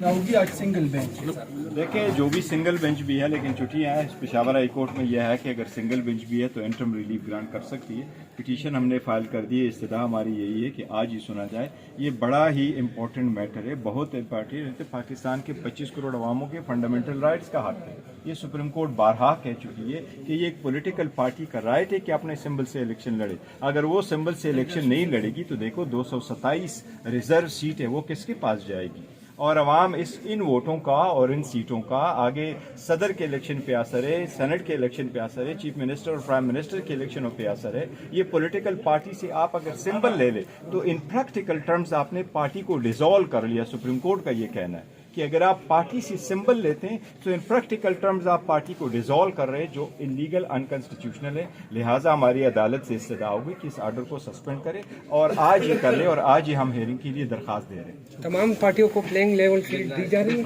होगी आज single bench. देखिए जो भी सिंगल बेंच भी है, लेकिन छुट्टियां हैं पेशावर हाई कोर्ट में यह है कि अगर सिंगल बेंच भी है तो इंटरम रिलीफ ग्रांट कर सकती है। पिटीशन हमने फाइल कर दी है, इस्तदा हमारी यही है कि आज ही सुना जाए। ये बड़ा ही इंपॉर्टेंट मैटर है, बहुत इंपॉर्टेंट है। पाकिस्तान के 25 करोड़ अवामों के फंडामेंटल राइट्स का हक है। ये सुप्रीम कोर्ट बारहा कह चुकी है कि ये एक पॉलिटिकल पार्टी का राइट है कि अपने सिंबल से इलेक्शन लड़े। अगर वो सिंबल से इलेक्शन नहीं लड़ेगी तो देखो 227 रिजर्व सीट है वो किसके पास जाएगी, और अवाम इन वोटों का और इन सीटों का आगे सदर के इलेक्शन पे असर है, सेनेट के इलेक्शन पे असर है, चीफ मिनिस्टर और प्राइम मिनिस्टर के इलेक्शनों पे असर है। ये पॉलिटिकल पार्टी से आप अगर सिंबल ले ले तो इन प्रैक्टिकल टर्म्स आपने पार्टी को डिसॉल्व कर लिया। सुप्रीम कोर्ट का ये कहना है कि अगर आप पार्टी से सिंबल लेते हैं तो इन प्रैक्टिकल टर्म्स आप पार्टी को डिसॉल्व कर रहे हैं, जो इलीगल अनकॉन्स्टिट्यूशनल है। लिहाजा हमारी अदालत से इस्तदा होगी कि इस आर्डर को सस्पेंड करें और आज ये कर ले, और आज ही हम हेयरिंग के लिए दरखास्त दे रहे हैं। तमाम पार्टियों को प्लेइंग लेवल दी जा रही है।